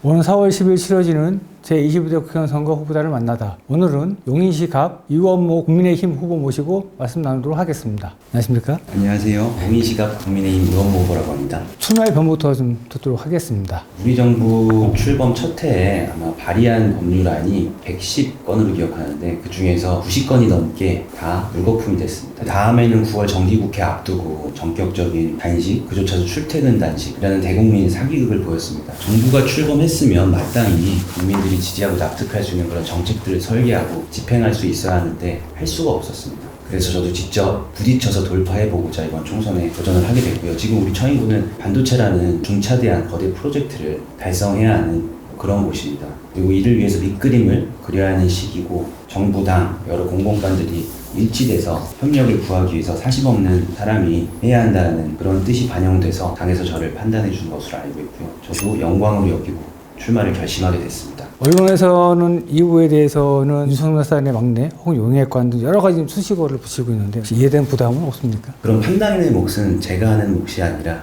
오늘 4월 10일 치러지는 제22대 국회의원 선거 후보자를 만나다. 오늘은 용인시 갑 이원모 국민의힘 후보 모시고 말씀 나누도록 하겠습니다. 안녕하십니까? 안녕하세요. 용인시 갑 국민의힘 이원모 후보라고 합니다. 출마의 변부터 좀 듣도록 하겠습니다. 우리 정부 출범 첫 해에 아마 발의한 법률안이 110건으로 기억하는데 그 중에서 90건이 넘게 다 물거품이 됐습니다. 다음에는 9월 정기국회 앞두고 전격적인 단식, 그조차도 출퇴근 단식이라는 대국민 사기극을 보였습니다. 정부가 출범했으면 마땅히 국민들이 지지하고 납득할 수 있는 그런 정책들을 설계하고 집행할 수 있어야 하는데 할 수가 없었습니다. 그래서 저도 직접 부딪혀서 돌파해보고자 이번 총선에 도전을 하게 됐고요. 지금 우리 처인구는 반도체라는 중차대한 거대 프로젝트를 달성해야 하는 그런 곳입니다. 그리고 이를 위해서 밑그림을 그려야 하는 시기고 정부, 당, 여러 공공관들이 일치돼서 협력을 구하기 위해서 사심 없는 사람이 해야 한다는 그런 뜻이 반영돼서 당에서 저를 판단해 준 것으로 알고 있고요. 저도 영광으로 여기고 출마를 결심하게 됐습니다. 언론에서는 이 후보에 대해서는 윤석열 사안의 막내 혹은 용의관 등 여러 가지 수식어를 붙이고 있는데 이해된 부담은 없습니까? 그런 판단의 몫은 제가 하는 몫이 아니라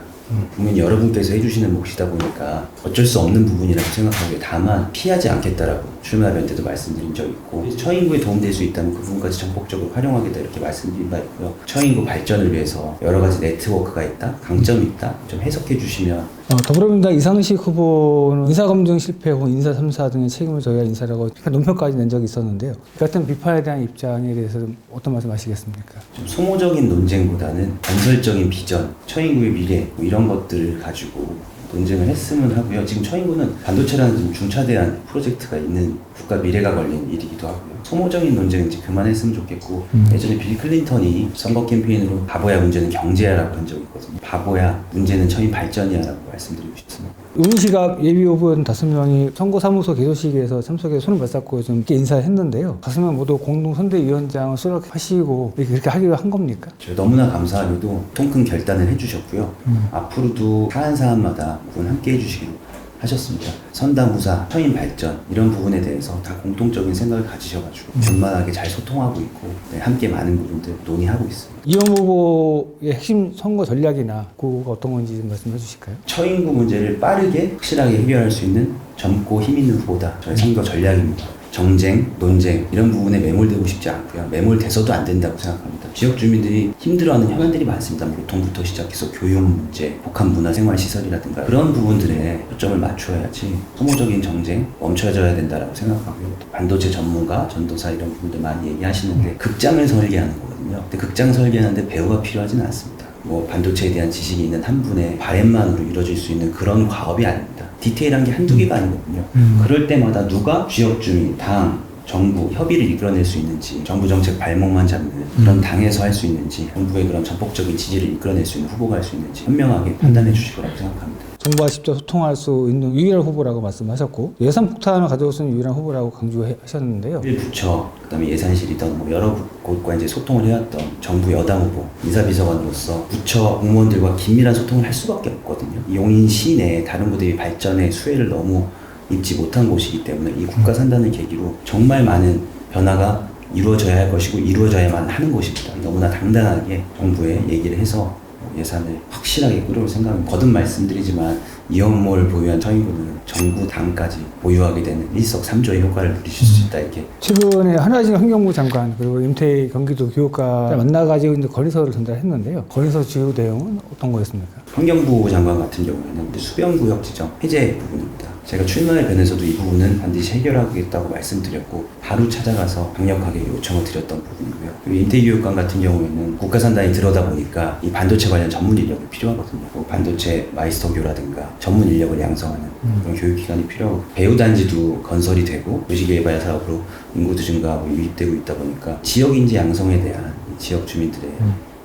국민 여러분께서 해주시는 몫이다 보니까 어쩔 수 없는 부분이라고 생각하고요. 다만 피하지 않겠다라고 출마변 때도 말씀드린 적이 있고 처인구에 도움될 수 있다면 그 부분까지 적극적으로 활용하겠다 이렇게 말씀드린 바 있고요. 처인구 발전을 위해서 여러 가지 네트워크가 있다, 강점이 있다 좀 해석해 주시면. 더불어민주당 이상식 후보는 인사검증 실패 혹은 인사 3사 등의 책임을 져야 할 인사라고 논평까지 낸 적이 있었는데요. 이 같은 비판에 대한 입장에 대해서 어떤 말씀 하시겠습니까? 좀 소모적인 논쟁보다는 건설적인 비전, 처인구의 미래 뭐 이런 것들을 가지고 논쟁을 했으면 하고요. 지금 처인구는 반도체라는 좀 중차대한 프로젝트가 있는 국가 미래가 걸린 일이기도 하고요. 소모적인 논쟁은 이제 그만했으면 좋겠고 예전에 빌 클린턴이 선거 캠페인으로 바보야 문제는 경제야라고 한 적이 있거든요. 바보야 문제는 처인 발전이야라고 말씀드리고 싶습니다. 용인시갑 예비 후보원 5명이 선거사무소 개소식에서 참석해서 손을 맞잡고 좀 이렇게 인사했는데요. 5명 모두 공동선대위원장을 수락하시고 이렇게 하기로 한 겁니까? 너무나 감사하게도 통큰 결단을 해주셨고요. 앞으로도 사안사안마다 함께 해주시기로 하셨습니다. 선담후사, 처인 발전 이런 부분에 대해서 다 공통적인 생각을 가지셔가지고 원만하게 잘 소통하고 있고 함께 많은 부분들 논의하고 있습니다. 이원 후보의 핵심 선거 전략이나 그거가 어떤 건지 좀 말씀해 주실까요? 처인구 문제를 빠르게 확실하게 해결할 수 있는 젊고 힘있는 후보다 저의 선거 전략입니다. 정쟁, 논쟁 이런 부분에 매몰되고 싶지 않고요. 매몰돼서도 안 된다고 생각합니다. 지역 주민들이 힘들어하는 현안들이 많습니다. 교통부터 시작해서 교육 문제, 복합문화생활시설이라든가 그런 부분들에 초점을 맞춰야지 소모적인 정쟁 멈춰져야 된다고 생각하고요. 반도체 전문가, 전도사 이런 부분들 많이 얘기하시는데 극장을 설계하는 거거든요. 근데 극장 설계하는데 배우가 필요하지는 않습니다. 반도체에 대한 지식이 있는 한 분의 바램만으로 이루어질 수 있는 그런 과업이 아닙니다. 디테일한 게 한두 개가 아니거든요. 그럴 때마다 누가 지역 주민, 당, 정부, 협의를 이끌어낼 수 있는지 정부 정책 발목만 잡는 그런 당에서 할 수 있는지 정부의 그런 전폭적인 지지를 이끌어낼 수 있는 후보가 할 수 있는지 현명하게 판단해 주실 거라고 생각합니다. 정부와 직접 소통할 수 있는 유일한 후보라고 말씀하셨고 예산 폭탄을 가져올 수 있는 유일한 후보라고 강조하셨는데요. 부처, 그다음에 예산실이던 여러 곳과 이제 소통을 해왔던 정부 여당 후보, 인사비서관으로서 부처 공무원들과 긴밀한 소통을 할 수밖에 없거든요. 용인 시내 다른 부대의 발전의 수혜를 너무 입지 못한 곳이기 때문에 이 국가 산단을 계기로 정말 많은 변화가 이루어져야 할 것이고 이루어져야만 하는 곳입니다. 너무나 당당하게 정부에 얘기를 해서 예산을 확실하게 끌어올 생각은 거듭 말씀드리지만 이원모를 보유한 처인구는 정부 당까지 보유하게 되는 일석삼조의 효과를 누리실 수 있다 이렇게. 최근에 한화진 환경부 장관 그리고 임태희 경기도 교육감을 만나가지고 이제 건의서를 전달했는데요. 건의서 주요 내용은 어떤 거였습니까? 환경부 장관 같은 경우에는 수변구역 지정 해제 부분입니다. 제가 출마의 변에서도 이 부분은 반드시 해결하겠다고 말씀드렸고 바로 찾아가서 강력하게 요청을 드렸던 부분이고요. 그리고 임태희 교육감 같은 경우에는 국가산단이 들어다 보니까 이 반도체 관련 전문 인력이 필요하거든요. 반도체 마이스터교라든가 전문 인력을 양성하는 그런 교육기관이 필요하고 배우단지도 건설이 되고 도시개발 사업으로 인구도 증가하고 유입되고 있다 보니까 지역인재 양성에 대한 지역 주민들의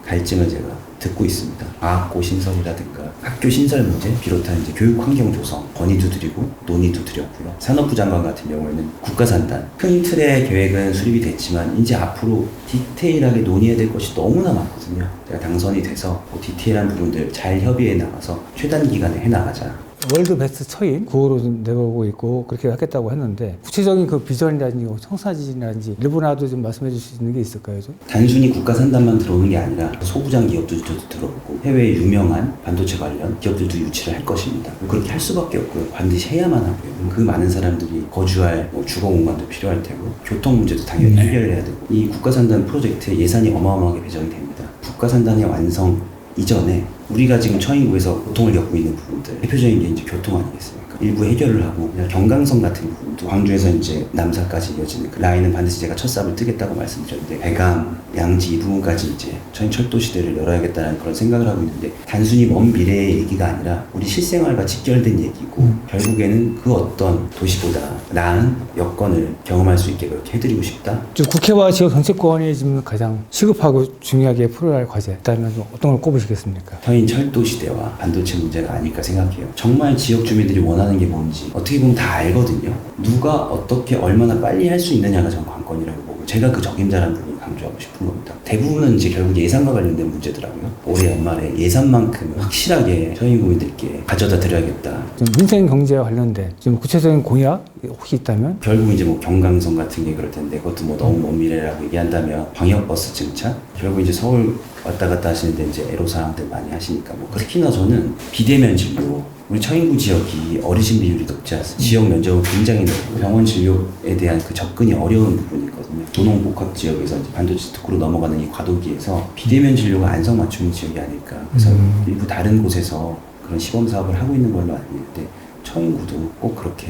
갈증을 제가 듣고 있습니다. 과학고 신설이라든가 학교 신설 문제 비롯한 이제 교육 환경 조성 건의도 드리고 논의도 드렸고요. 산업부 장관 같은 경우에는 국가산단 큰 틀의 계획은 수립이 됐지만 이제 앞으로 디테일하게 논의해야 될 것이 너무나 많거든요. 제가 당선이 돼서 디테일한 부분들 잘 협의해 나가서 최단 기간에 해나가자 월드 베스트 처인 9호로 좀 내보고 있고 그렇게 하겠다고 했는데 구체적인 그 비전이라든지 청사진이라든지 일부라도 좀 말씀해 주실 수 있는 게 있을까요? 좀? 단순히 국가 산단만 들어오는 게 아니라 소부장 기업들도 들어오고 해외 유명한 반도체 관련 기업들도 유치를 할 것입니다. 그렇게 할 수밖에 없고요. 반드시 해야만 하고요. 그 많은 사람들이 거주할 주거 공간도 필요할 테고 교통 문제도 당연히 해결해야 되고 이 국가 산단 프로젝트에 예산이 어마어마하게 배정이 됩니다. 국가 산단의 완성 이전에 우리가 지금 처인구에서 고통을 겪고 있는 부분들 대표적인 게 이제 교통 아니겠습니까? 일부 해결을 하고 그냥 경강선 같은 부분도 광주에서 이제 남사까지 이어지는 그 라인은 반드시 제가 첫 삽을 뜨겠다고 말씀드렸는데 배감, 양지 이 부분까지 이제 처인 철도 시대를 열어야겠다는 그런 생각을 하고 있는데 단순히 먼 미래의 얘기가 아니라 우리 실생활과 직결된 얘기고 결국에는 그 어떤 도시보다 나은 여건을 경험할 수 있게 그렇게 해드리고 싶다. 좀 국회와 지역 정치권이 지금 가장 시급하고 중요하게 풀어야 할 과제 있다면 좀 어떤 걸 꼽으시겠습니까? 처인 철도 시대와 반도체 문제가 아닐까 생각해요. 정말 지역 주민들이 원하는 게 뭔지 어떻게 보면 다 알거든요. 누가 어떻게 얼마나 빨리 할 수 있느냐가 전 관건이라고 보고 제가 그 적임자라는 부분을 강조하고 싶은 겁니다. 대부분은 이제 결국 예산과 관련된 문제더라고요. 올해 연말에 예산만큼 확실하게 처인구민들께 가져다 드려야겠다. 좀 민생 경제와 관련된 좀 구체적인 공약 혹시 있다면? 결국 이제 뭐 경강선 같은 게 그럴 텐데 그것도 뭐 너무 먼 미래라고 얘기한다면 광역버스 증차 결국 이제 서울 왔다 갔다 하시는데 이제 애로사항들 많이 하시니까 뭐 특히나 저는 비대면 진료 우리 처인구 지역이 어르신 비율이 높지 않습니까? 지역 면적은 굉장히 넓고 병원 진료에 대한 그 접근이 어려운 부분이 있거든요. 도농복합 지역에서 이제 반도체 특구로 넘어가는 이 과도기에서 비대면 진료가 안성맞춤 지역이 아닐까. 그래서 일부 다른 곳에서 그런 시범 사업을 하고 있는 걸로 알고 있는데 처인구도 꼭 그렇게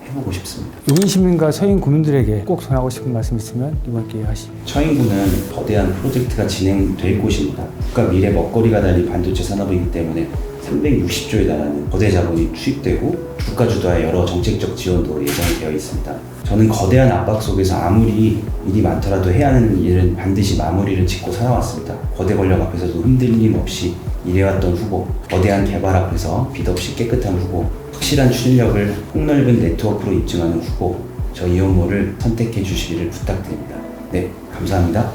해보고 싶습니다. 용인 시민과 서인 구민들에게 꼭 전하고 싶은 말씀 있으면 이번 기회에 하시죠. 처인구는 거대한 프로젝트가 진행될 곳입니다. 국가 미래 먹거리가 달린 반도체 산업이기 때문에 360조에 달하는 거대 자본이 투입되고 국가 주도의 여러 정책적 지원도 예정이 되어 있습니다. 저는 거대한 압박 속에서 아무리 일이 많더라도 해야 하는 일은 반드시 마무리를 짓고 살아왔습니다. 거대 권력 앞에서도 흔들림 없이 일해왔던 후보, 거대한 개발 앞에서 빛 없이 깨끗한 후보, 확실한 추진력을 폭넓은 네트워크로 입증하는 후보, 저 이현모를 선택해 주시기를 부탁드립니다. 네, 감사합니다.